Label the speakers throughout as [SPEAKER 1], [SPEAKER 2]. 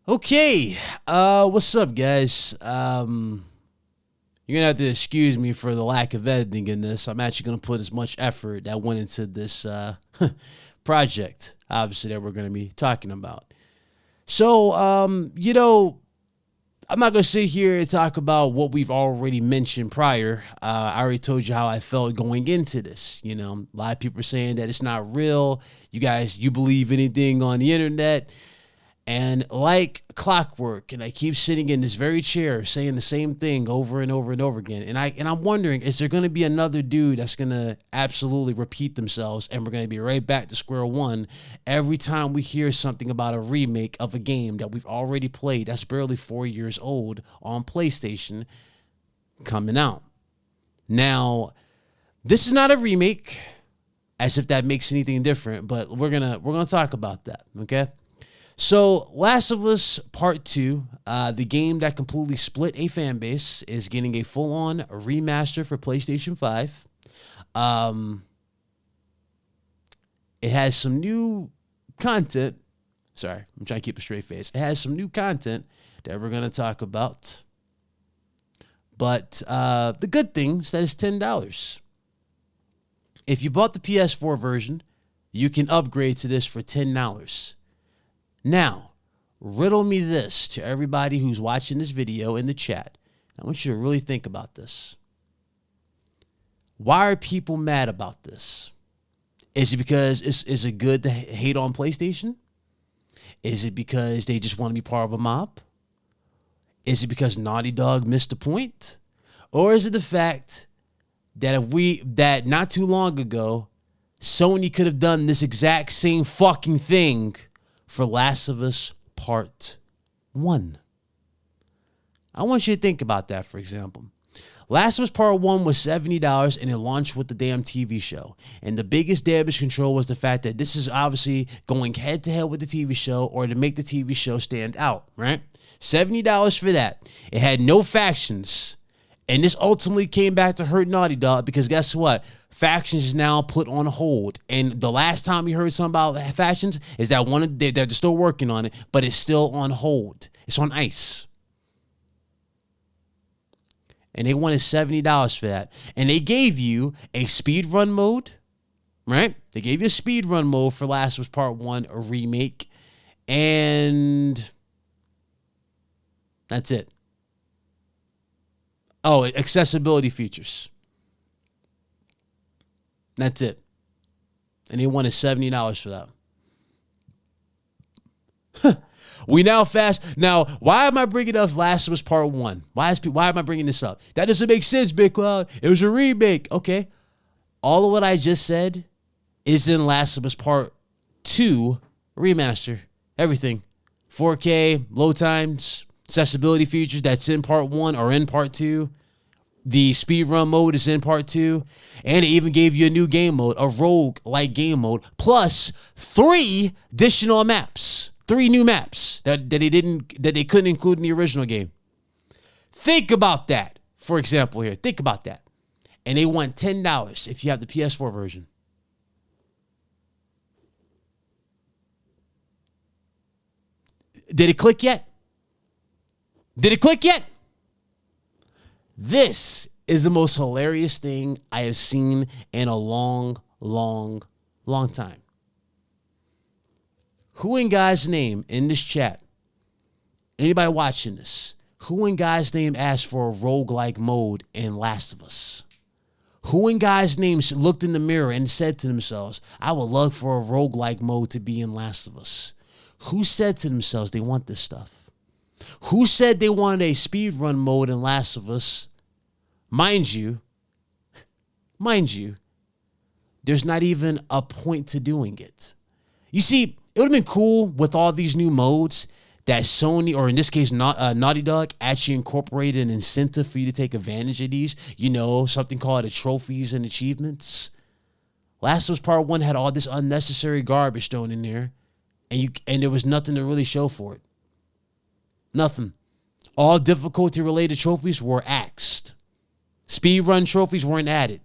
[SPEAKER 1] Okay, what's up, guys? You're gonna have to excuse me for the lack of editing in this. I'm actually gonna put as much effort that went into this project, obviously, that we're gonna be talking about. So, I'm not gonna sit here and talk about what we've already mentioned prior. I already told you how I felt going into this. A lot of people are saying that it's not real. You guys, you believe anything on the internet. And like clockwork, and I keep sitting in this very chair saying the same thing over and over and over again. And I'm wondering, is there going to be another dude that's going to absolutely repeat themselves, and we're going to be right back to square one every time we hear something about a remake of a game that we've already played that's barely 4 years old on PlayStation coming out? Now, this is not a remake, as if that makes anything different, but we're gonna talk about that, okay? So, Last of Us Part 2, the game that completely split a fan base, is getting a full-on remaster for PlayStation 5. It has some new content. Sorry, I'm trying to keep a straight face. It has some new content that we're going to talk about. But the good thing is that it's $10. If you bought the PS4 version, you can upgrade to this for $10. Now, riddle me this to everybody who's watching this video in the chat. I want you to really think about this. Why are people mad about this? Is it because is it good to hate on PlayStation? Is it because they just want to be part of a mob? Is it because Naughty Dog missed the point? Or is it the fact that that not too long ago, Sony could have done this exact same fucking thing for Last of Us Part 1. I want you to think about that, for example. Last of Us Part 1 was $70 and it launched with the damn TV show. And the biggest damage control was the fact that this is obviously going head to head with the TV show or to make the TV show stand out, right? $70 for that. It had no factions. And this ultimately came back to hurt Naughty Dog because guess what? Factions is now put on hold. And the last time we heard something about factions is that they're still working on it, but it's still on hold. It's on ice. And they wanted $70 for that. And they gave you a speedrun mode, right? They gave you a speedrun mode for Last of Us Part 1, a remake. And that's it. Oh, accessibility features. That's it. And they wanted $70 for that. We now fast. Now, why am I bringing up Last of Us Part 1? Why am I bringing this up? That doesn't make sense, Big Cloud. It was a remake. Okay. All of what I just said is in Last of Us Part 2 remaster. Everything. 4K, load times, accessibility features that's in Part 1 or in Part 2. The speedrun mode is in Part 2. And it even gave you a new game mode, a rogue-like game mode, plus 3 additional maps. 3 new maps that they couldn't include in the original game. Think about that, for example, here. Think about that. And they want $10 if you have the PS4 version. Did it click yet? Did it click yet? This is the most hilarious thing I have seen in a long, long, long time. Who in God's name in this chat, anybody watching this, who in God's name asked for a roguelike mode in Last of Us? Who in God's name looked in the mirror and said to themselves, I would love for a roguelike mode to be in Last of Us? Who said to themselves they want this stuff? Who said they wanted a speedrun mode in Last of Us? Mind you, there's not even a point to doing it. You see, it would have been cool with all these new modes that Sony, or in this case, Naughty Dog, actually incorporated an incentive for you to take advantage of these. Something called trophies and achievements. Last of Us Part 1 had all this unnecessary garbage thrown in there, and there was nothing to really show for it. Nothing. All difficulty-related trophies were axed. Speedrun trophies weren't added.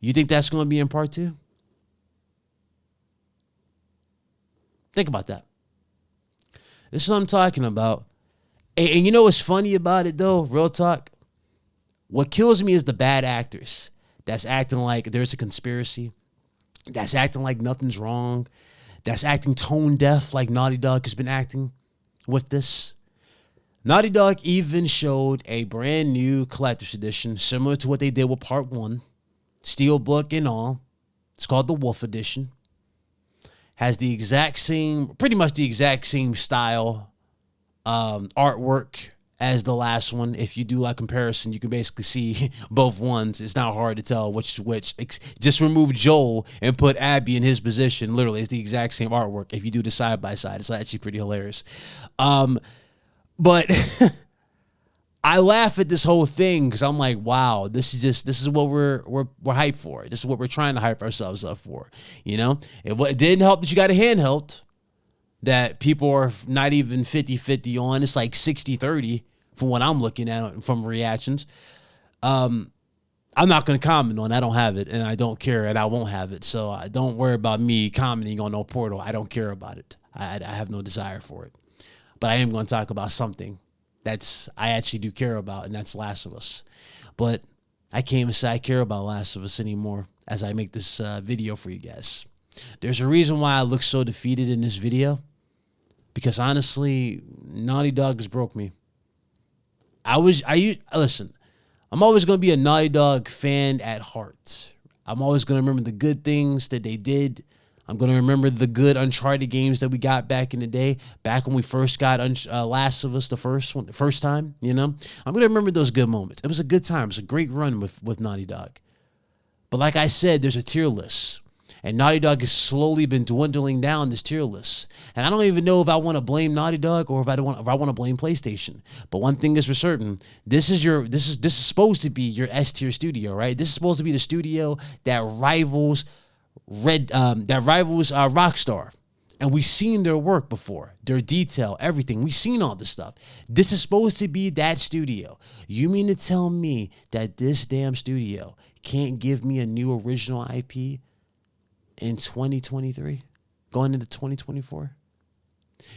[SPEAKER 1] You think that's going to be in Part 2? Think about that. This is what I'm talking about. And you know what's funny about it, though? Real talk. What kills me is the bad actors that's acting like there's a conspiracy, that's acting like nothing's wrong, that's acting tone deaf like Naughty Dog has been acting with this. Naughty Dog even showed a brand new collector's edition, similar to what they did with Part 1, steelbook and all. It's called the Wolf Edition. Has the exact same, pretty much the exact same style, artwork as the last one. If you do a comparison, you can basically see both ones. It's not hard to tell which. Just remove Joel and put Abby in his position. Literally, it's the exact same artwork. If you do the side by side, it's actually pretty hilarious. But I laugh at this whole thing because I'm like, wow, this is what we're hyped for. This is what we're trying to hype ourselves up for. You know, it didn't help that you got a handheld that people are not even 50-50 on. It's like 60-30 from what I'm looking at from reactions. I'm not going to comment on it. I don't have it, and I don't care, and I won't have it. So don't worry about me commenting on no Portal. I don't care about it. I have no desire for it. But I am going to talk about something I actually do care about, and that's Last of Us. But I can't even say I care about Last of Us anymore as I make this video for you guys. There's a reason why I look so defeated in this video. Because honestly, Naughty Dog has broke me. Listen, I'm always going to be a Naughty Dog fan at heart. I'm always going to remember the good things that they did. I'm going to remember the good Uncharted games that we got back in the day, back when we first got Last of Us the first time, you know? I'm going to remember those good moments. It was a good time. It was a great run with Naughty Dog. But like I said, there's a tier list. And Naughty Dog has slowly been dwindling down this tier list. And I don't even know if I want to blame Naughty Dog or if I want to blame PlayStation. But one thing is for certain, this is supposed to be your S tier studio, right? This is supposed to be the studio that rivals Rockstar. And we've seen their work before, their detail, everything. We've seen all this stuff. This is supposed to be that studio. You mean to tell me that this damn studio can't give me a new original IP in 2023, going into 2024?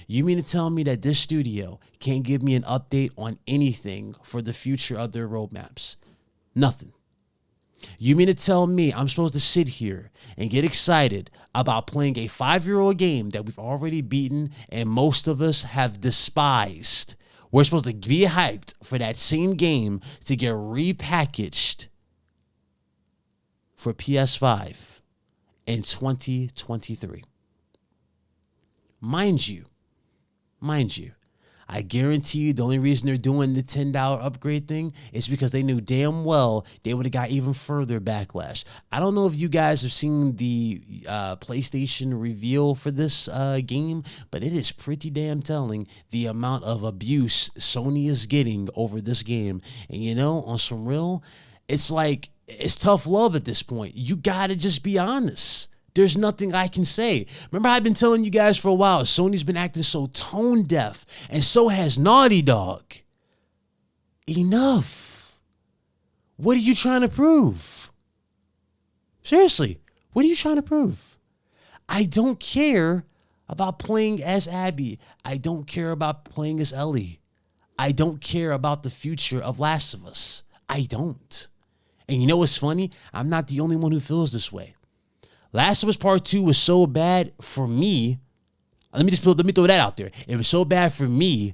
[SPEAKER 1] You mean to tell me that this studio can't give me an update on anything for the future of their roadmaps? Nothing. You mean to tell me I'm supposed to sit here and get excited about playing a 5-year-old game that we've already beaten and most of us have despised? We're supposed to be hyped for that same game to get repackaged for PS5 in 2023. Mind you, I guarantee you the only reason they're doing the $10 upgrade thing is because they knew damn well they would have got even further backlash. I don't know if you guys have seen the PlayStation reveal for this game, but it is pretty damn telling the amount of abuse Sony is getting over this game. And you know, on some real, it's like, it's tough love at this point. You gotta just be honest. There's nothing I can say. Remember, I've been telling you guys for a while, Sony's been acting so tone deaf, and so has Naughty Dog. Enough. What are you trying to prove? Seriously, what are you trying to prove? I don't care about playing as Abby. I don't care about playing as Ellie. I don't care about the future of Last of Us. I don't. And you know what's funny? I'm not the only one who feels this way. Last of Us Part 2 was so bad for me. Let me throw that out there. It was so bad for me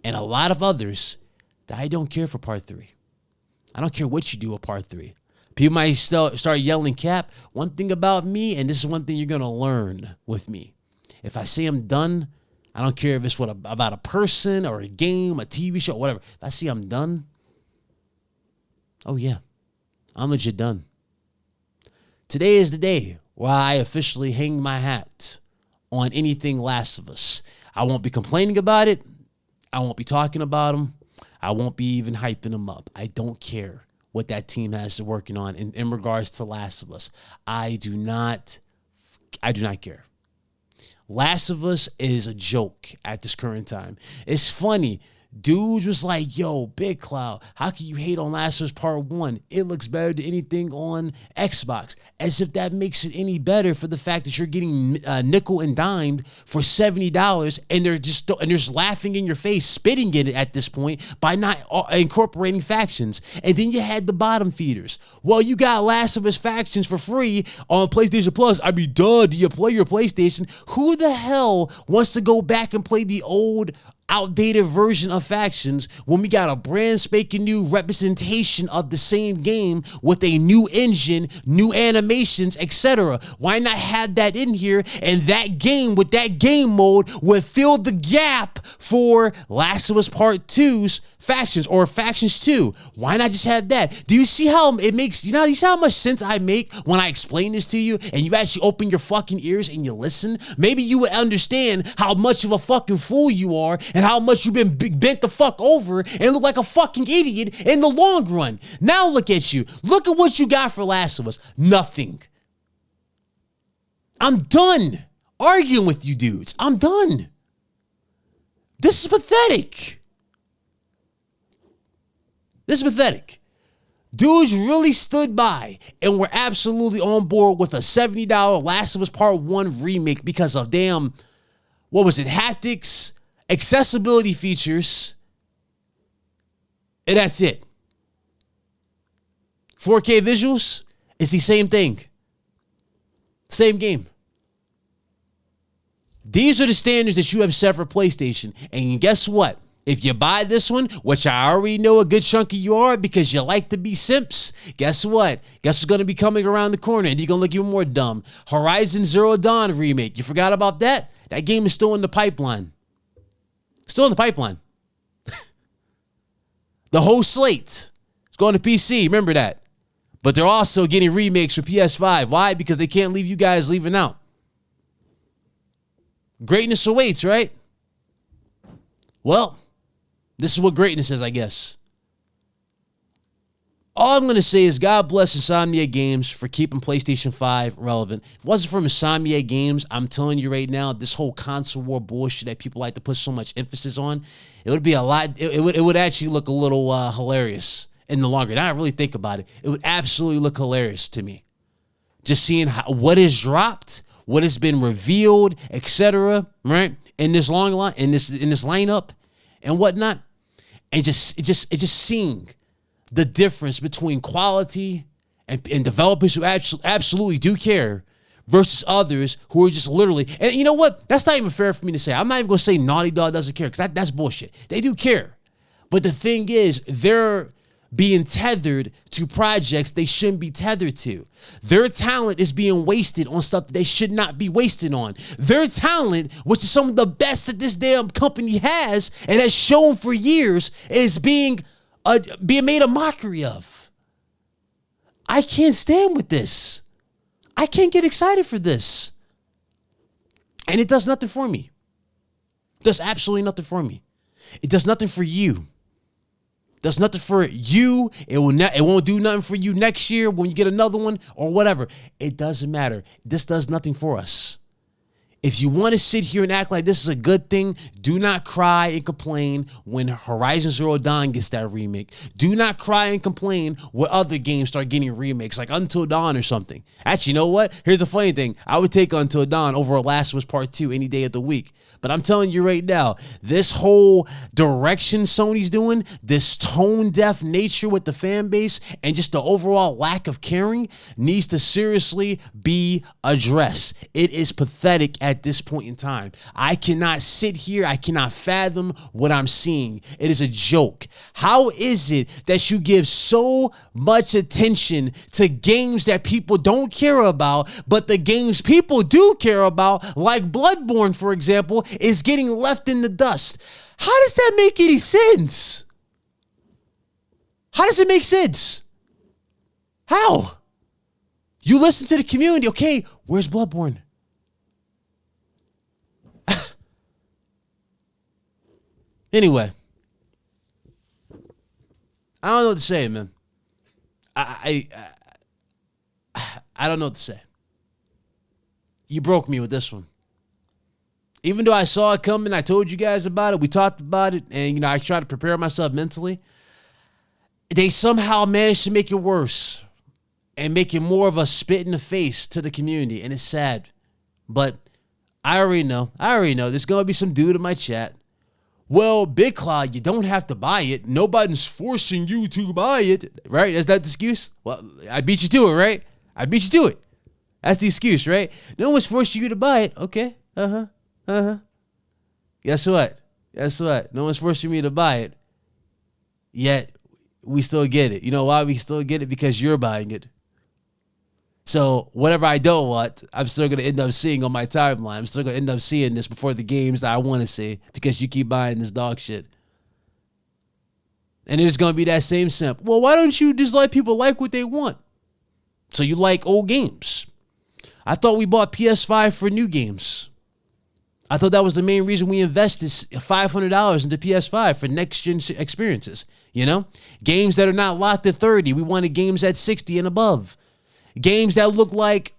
[SPEAKER 1] and a lot of others that I don't care for Part 3. I don't care what you do with Part 3. People might start yelling cap. One thing about me, and this is one thing you're going to learn with me. If I say I'm done, I don't care if it's about a person or a game, a TV show, whatever. If I see I'm done, oh yeah, I'm legit done. Today is the day where I officially hang my hat on anything Last of Us. I won't be complaining about it. I won't be talking about them. I won't be even hyping them up. I don't care what that team has to working on in regards to Last of Us. I do not care. Last of Us is a joke at this current time. It's funny. Dudes was like, yo, Big Cloud, how can you hate on Last of Us Part 1? It looks better than anything on Xbox. As if that makes it any better for the fact that you're getting nickel and dimed for $70 and they're just laughing in your face, spitting in it at this point by not incorporating factions. And then you had the bottom feeders. Well, you got Last of Us factions for free on PlayStation Plus. I mean, duh, do you play your PlayStation? Who the hell wants to go back and play the old outdated version of factions when we got a brand spanking new representation of the same game with a new engine, new animations, etc.? Why not have that in here? And that game with that game mode would fill the gap for Last of Us Part 2's factions or factions 2. Why not just have that? Do you see how it makes, you see how much sense I make when I explain this to you and you actually open your fucking ears and you listen? Maybe you would understand how much of a fucking fool you are and how much you've been bent the fuck over and look like a fucking idiot in the long run. Now look at you. Look at what you got for Last of Us. Nothing. I'm done arguing with you dudes. I'm done. This is pathetic. This is pathetic. Dudes really stood by and were absolutely on board with a $70 Last of Us Part 1 remake because of damn, what was it, haptics, accessibility features, and that's it. 4K visuals, it's the same thing. Same game. These are the standards that you have set for PlayStation. And guess what? If you buy this one, which I already know a good chunk of you are because you like to be simps, guess what? Guess what's going to be coming around the corner and you're going to look even more dumb? Horizon Zero Dawn remake. You forgot about that? That game is still in the pipeline. Still in the pipeline. The whole slate is going to PC. Remember that. But they're also getting remakes for PS5. Why? Because they can't leave you guys leaving out. Greatness awaits, right? Well, this is what greatness is, I guess. All I'm going to say is God bless Insomniac Games for keeping PlayStation 5 relevant. If it wasn't for Insomniac Games, I'm telling you right now, this whole console war bullshit that people like to put so much emphasis on, it would be a lot, it would actually look a little hilarious in the longer. Now I really think about it, it would absolutely look hilarious to me. Just seeing what is dropped, what has been revealed, etc., right? In this long line, in this lineup and whatnot, and just seeing the difference between quality and developers who absolutely do care versus others who are just literally, and you know what? That's not even fair for me to say. I'm not even going to say Naughty Dog doesn't care because that's bullshit. They do care. But the thing is, they're being tethered to projects they shouldn't be tethered to. Their talent is being wasted on stuff that they should not be wasted on. Their talent, which is some of the best that this damn company has and has shown for years, is being made a mockery of. I can't stand with this. I can't get excited for this. And it does nothing for me. It does absolutely nothing for me. It does nothing for you. It does nothing for you. It won't do nothing for you next year when you get another one or whatever. It doesn't matter. This does nothing for us. If you want to sit here and act like this is a good thing, do not cry and complain when Horizon Zero Dawn gets that remake. Do not cry and complain when other games start getting remakes, like Until Dawn or something. Actually, you know what? Here's the funny thing. I would take Until Dawn over Last of Us Part 2 any day of the week. But I'm telling you right now, this whole direction Sony's doing, this tone-deaf nature with the fan base, and just the overall lack of caring needs to seriously be addressed. It is pathetic at this point in time. I cannot sit here. I cannot fathom what I'm seeing. It is a joke. How is it that you give so much attention to games that people don't care about, but the games people do care about, like Bloodborne, for example, is getting left in the dust? How does that make any sense? How does it make sense? How? You listen to the community. Okay, where's Bloodborne? Anyway, I don't know what to say, man. I don't know what to say. You broke me with this one. Even though I saw it coming, I told you guys about it. We talked about it, and, you know, I tried to prepare myself mentally. They somehow managed to make it worse and make it more of a spit in the face to the community, and it's sad. But I already know. There's going to be some dude in my chat. Well, Big Cloud, you don't have to buy it. Nobody's forcing you to buy it, right? Is that the excuse? Well, I beat you to it, right? I beat you to it. That's the excuse, right? No one's forcing you to buy it. Okay. Guess what? No one's forcing me to buy it. Yet, we still get it. You know why we still get it? Because you're buying it. So whatever I don't want, I'm still going to end up seeing on my timeline. I'm still going to end up seeing this before the games that I want to see because you keep buying this dog shit. And it's going to be that same simp. Well, why don't you just let people like what they want? So you like old games. I thought we bought PS5 for new games. I thought that was the main reason we invested $500 into PS5 for next-gen experiences. You know? Games that are not locked at 30. We wanted games at 60 and above. Games that look like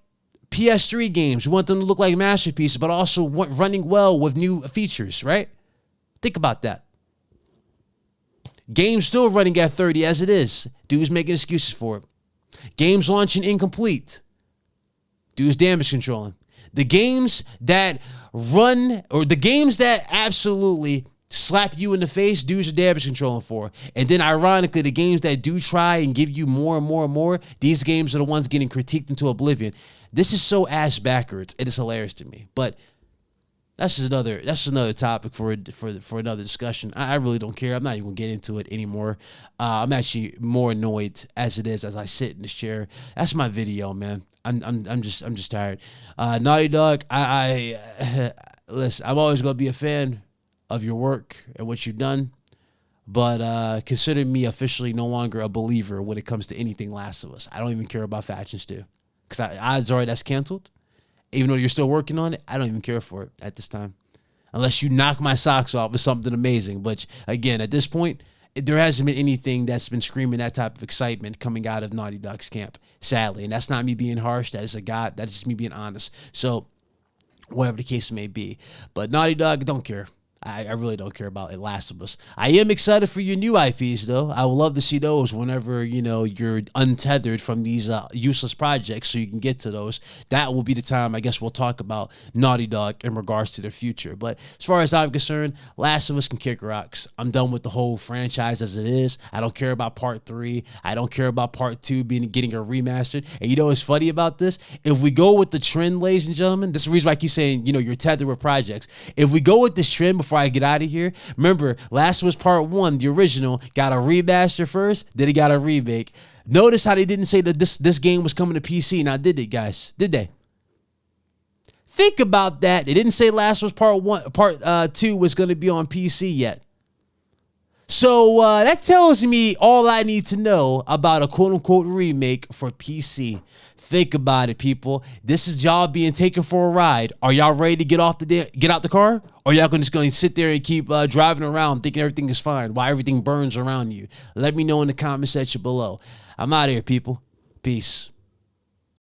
[SPEAKER 1] PS3 games. We want them to look like masterpieces, but also running well with new features, right? Think about that. Games still running at 30 as it is. Dude's making excuses for it. Games launching incomplete. Dude's damage controlling. The games that run, or the games that absolutely slap you in the face, dudes are damage controlling for. And then ironically, the games that do try and give you more and more and more, these games are the ones getting critiqued into oblivion. This is so ass backwards. It is hilarious to me. But that's just another topic for another discussion. I really don't care. I'm not even gonna get into it anymore. I'm actually more annoyed as it is as I sit in this chair. That's my video, man. I'm just tired. Naughty Dog, I listen, I'm always gonna be a fan of your work and what you've done, but consider me officially no longer a believer when it comes to anything Last of Us. I don't even care about factions too, because odds are that's canceled. Even though you're still working on it, I don't even care for it at this time, unless you knock my socks off with something amazing. But again, at this point, there hasn't been anything that's been screaming that type of excitement coming out of Naughty Dog's camp, sadly. And that's not me being harsh. That is that's just me being honest. So whatever the case may be, but Naughty Dog, don't care. I really don't care about it, Last of Us. I am excited for your new IPs, though. I would love to see those whenever, you know, you're untethered from these useless projects so you can get to those. That will be the time, I guess, we'll talk about Naughty Dog in regards to their future. But as far as I'm concerned, Last of Us can kick rocks. I'm done with the whole franchise as it is. I don't care about Part 3. I don't care about Part 2 getting a remastered. And you know what's funny about this? If we go with the trend, ladies and gentlemen, this is the reason why I keep saying, you know, you're tethered with projects. If we go with this trend before I get out of here, remember, Last of Us Part 1, the original, got a remaster first, then it got a remake. Notice how they didn't say that this game was coming to PC. Now, did they, guys? Did they? Think about that. They didn't say Last of Us Part 2 was going to be on PC yet. So that tells me all I need to know about a quote-unquote remake for PC. Think about it, people. This is y'all being taken for a ride. Are y'all ready to get out the car? Or y'all just going to sit there and keep driving around thinking everything is fine while everything burns around you? Let me know in the comment section below. I'm out of here, people. Peace.